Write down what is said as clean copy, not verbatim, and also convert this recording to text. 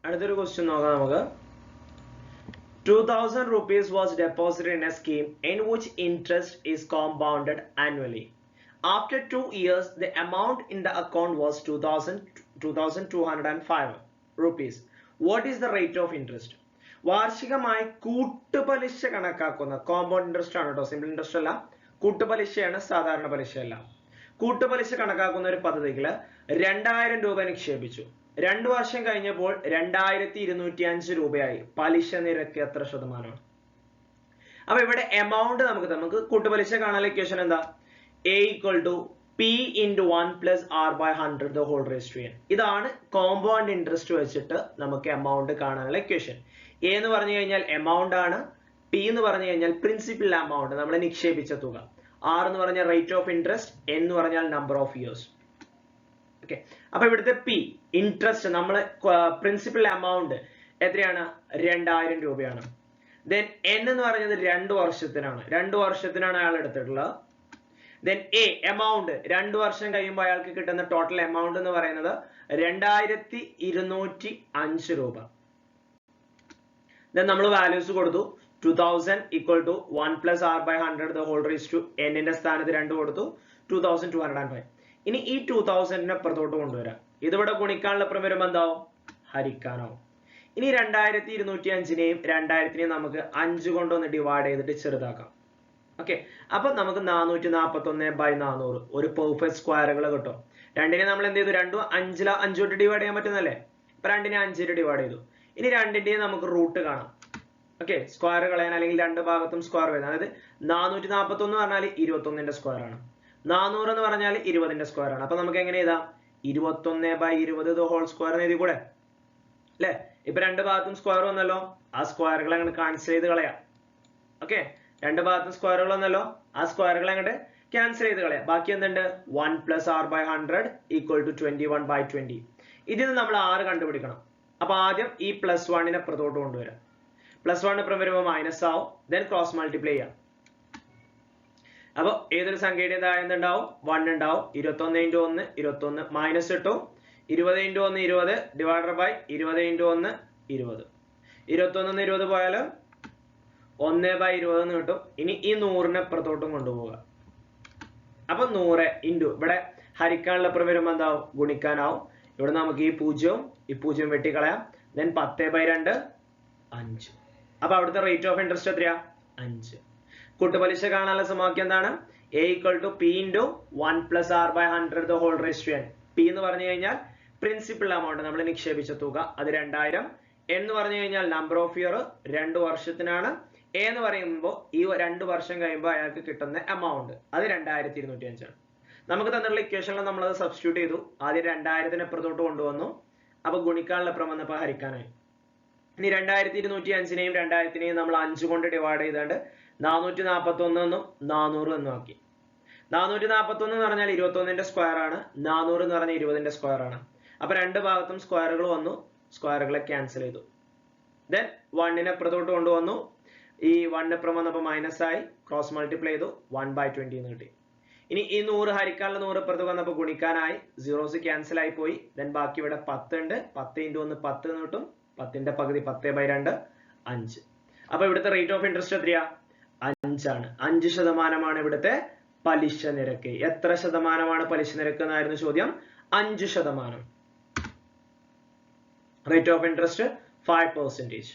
അടുത്തൊരു ക്വസ്റ്റ്യൻ നോക്കാം നമുക്ക്. 2000 rupees was deposited in a scheme in which interest is compounded annually. After 2 years, the amount in the account was 2,205 rupees. What is the rate of interest? വാർഷികമായി കൂട്ടുപലിശ കണക്കാക്കുന്ന compound interest ആണ് കേട്ടോ, simple interest അല്ല, കൂട്ടുപലിശയാണ്, സാധാരണ പലിശയല്ല. കൂട്ടുപലിശ കണക്കാക്കുന്ന ഒരു പദ്ധതിയിൽ 2000 രൂപ നിക്ഷേപിച്ചു. 2 വർഷം കഴിഞ്ഞപ്പോൾ 2205 രൂപയായി. പലിശ നിരക്ക് എത്ര ശതമാനമാണ്? അപ്പൊ ഇവിടെ എമൗണ്ട് നമുക്ക് കൂട്ടുപലിശ കാണാനുള്ള ഇക്വേഷൻ എന്താ? A equal to P into 1 plus R by 100 the whole raised to n. ഇതാണ് കോമ്പൗണ്ട് ഇൻട്രസ്റ്റ് വെച്ചിട്ട് നമുക്ക് എമൗണ്ട് കാണാനുള്ള ഇക്വേഷൻ. A എന്ന് പറഞ്ഞു കഴിഞ്ഞാൽ എമൗണ്ട് ആണ്, P എന്ന് പറഞ്ഞു കഴിഞ്ഞാൽ പ്രിൻസിപ്പൽ എമൗണ്ട്, നമ്മൾ നിക്ഷേപിച്ച തുക, R എന്ന് പറഞ്ഞാൽ റേറ്റ് ഓഫ് ഇൻട്രസ്റ്റ്, N എന്ന് പറഞ്ഞാൽ നമ്പർ ഓഫ് ഇയേഴ്സ്. ഓക്കെ, അപ്പൊ ഇവിടുത്തെ P ഇൻട്രസ്റ്റ്, നമ്മൾ പ്രിൻസിപ്പൽ എമൗണ്ട് എത്രയാണ്? 2000 രൂപയാണ്. ദെൻ N എന്ന് പറയുന്നത് 2 വർഷത്തിനാണ്, 2 വർഷത്തിനാണ് അയാൾ എടുത്തിട്ടുള്ളത്. ദെൻ A എമൗണ്ട് 2 വർഷം കഴിയുമ്പോൾ അയാൾക്ക് കിട്ടുന്ന ടോട്ടൽ എമൗണ്ട് എന്ന് പറയുന്നത് 2205 രൂപ. ദെൻ നമ്മൾ വാല്യൂസ് കൊടുത്തു. 2000 equal to 1 plus R by 100 the whole raised to n ന്റെ സ്ഥാനത്ത് 2 കൊടുത്തു, 2205. ഇനി ഈ 2000 അപ്പുറത്തോട്ട് കൊണ്ടുവരാം. ഇതിവിടെ ഗുണിക്കാനുള്ള അപ്പുറം വരുമ്പോൾ എന്താവും? ഹരിക്കാനാവും. ഇനി 2205നെയും 2000നെയും നമുക്ക് 5 കൊണ്ടൊന്ന് ഡിവൈഡ് ചെയ്തിട്ട് ചെറുതാക്കാം. ഓക്കെ, അപ്പൊ നമുക്ക് 441/400 ഒരു പെർഫെക്റ്റ് സ്ക്വയറുകൾ കിട്ടും. 2നെ നമ്മൾ എന്ത് ചെയ്തു? 2 5 കൊണ്ട് ഡിവൈഡ് ചെയ്യാൻ പറ്റുന്നല്ലേ? ഇപ്പൊ 2നെ 5 ഡിവൈഡ് ചെയ്തു. ഇനി 2ന്റെയും നമുക്ക് റൂട്ട് കാണാം. ഓക്കെ, സ്ക്വയർ കളയാൻ, അല്ലെങ്കിൽ 2 ഭാഗത്തും സ്ക്വയർ വരുന്നത്. അതായത് 441 പറഞ്ഞാൽ 21ന്റെ സ്ക്വയർ ആണ്, 400 എന്ന് പറഞ്ഞാൽ 20ന്റെ സ്ക്വയർ ആണ്. അപ്പൊ നമുക്ക് എങ്ങനെ എഴുതാം? 21/20 ഹോൾ സ്ക്വയർ എഴുതി കൂടെ അല്ലെ? ഇപ്പൊ 2 ഭാഗത്തും സ്ക്വയർ വന്നല്ലോ, ആ സ്ക്വയറുകൾ അങ്ങോട്ട് ക്യാൻസൽ ചെയ്ത് കളയാം. ഓക്കെ, 2 ഭാഗത്തും സ്ക്വയറുകൾ വന്നല്ലോ, ആ സ്ക്വയറുകൾ അങ്ങോട്ട് ക്യാൻസൽ ചെയ്ത് കളയാം. ബാക്കി എന്തുണ്ട്? 1 plus R by 100 equal to 21/20. ഇതിന് നമ്മൾ R കണ്ടുപിടിക്കണം. അപ്പൊ ആദ്യം ഈ +1നെ അപ്പുറത്തോട്ട് കൊണ്ടുവരാം. +1 അപ്പുറം വരുമ്പോൾ മൈനസ് ആവും, ദെൻ ക്രോസ് മൾട്ടിപ്ലൈ ചെയ്യാം. അപ്പൊ ഏതൊരു സംഖ്യയുടെ എന്തുണ്ടാവും? 1 ഉണ്ടാവും. 21 × 1 21, മൈനസ് ഇട്ടു. 20 × 1 20 ഡിവൈഡഡ് ബൈ 20 × 1 20. 21 20 പോയാൽ 1/20 എന്ന് കിട്ടും. ഇനി ഈ 100നെ അപ്പുറത്തോട്ടും കൊണ്ടുപോവുക. അപ്പൊ 100 ഇൻറ്റു ഇവിടെ ഹരിക്കാനുള്ള അപ്പുറം വരുമ്പോൾ എന്താവും? ഗുണിക്കാനാവും. ഇവിടെ നമുക്ക് ഈ 0 വെട്ടിക്കളയാം. ദെൻ 10/2 5. അപ്പൊ അവിടുത്തെ റേറ്റ് ഓഫ് ഇൻട്രസ്റ്റ് എത്രയാ? 5. കൂട്ടുപലിശ കാണാനുള്ള സമവാക്യം എന്താണ്? A equal to P into 1 plus R by 100 the whole raised to n. P എന്ന് പറഞ്ഞു കഴിഞ്ഞാൽ പ്രിൻസിപ്പൽ എമൗണ്ട്, നമ്മൾ നിക്ഷേപിച്ച തുക, അത് 2000. N എന്ന് പറഞ്ഞു കഴിഞ്ഞാൽ നമ്പർ ഓഫ് ഇയർ, 2 വർഷത്തിനാണ്. A എന്ന് പറയുമ്പോൾ ഈ 2 വർഷം കഴിയുമ്പോൾ അയാൾക്ക് കിട്ടുന്ന എമൗണ്ട്, അത് 2205 ആണ്. നമുക്ക് തന്നിട്ടുള്ള ഇക്വേഷനിൽ നമ്മൾ അത് സബ്സ്റ്റിറ്റ്യൂട്ട് ചെയ്തു. ആദ്യം 2000നെ അപ്പുറത്തോട്ട് കൊണ്ടുവന്നു. അപ്പൊ ഗുണിക്കാനുള്ള അപ്പുറം വന്നപ്പോൾ ഹരിക്കാനായി. ഇനി 2205നെയും 2000നെയും നമ്മൾ 5 കൊണ്ട് ഡിവൈഡ് ചെയ്താണ്ട് 441 എന്നും 400 എന്നും ആക്കി. 441 എന്ന് പറഞ്ഞാൽ 21ന്റെ സ്ക്വയർ ആണ്, 400 എന്ന് പറഞ്ഞാൽ 20ന്റെ സ്ക്വയർ ആണ്. അപ്പൊ 2 ഭാഗത്തും സ്ക്വയറുകൾ വന്നു, സ്ക്വയറുകളെ ക്യാൻസൽ ചെയ്തു. ദെൻ 1നെ അപ്പുറത്തോട്ട് കൊണ്ടുവന്നു. ഈ 1 അപ്പുറം വന്നപ്പോൾ മൈനസ് ആയി, ക്രോസ് മൾട്ടിപ്ലൈ ചെയ്തു, 1/20 എന്ന് കിട്ടി. ഇനി ഈ 100 ഹരിക്കാനുള്ള 100 അപ്പുറത്ത് വന്നപ്പോൾ ഗുണിക്കാനായി, സീറോസ് ക്യാൻസൽ ആയി പോയി. ദെൻ ബാക്കി ഇവിടെ 10 ഉണ്ട്, 10 × 1 10 എന്ന് കിട്ടും. 10ന്റെ പകുതി 10/2 5. അപ്പൊ ഇവിടുത്തെ റേറ്റ് ഓഫ് ഇൻട്രസ്റ്റ് എത്രയാ? 5 ആണ്. 5% ഇവിടുത്തെ പലിശ നിരക്ക്. എത്ര ശതമാനമാണ് പലിശ നിരക്ക് എന്നായിരുന്നു ചോദ്യം? 5%. Rate of interest 5%.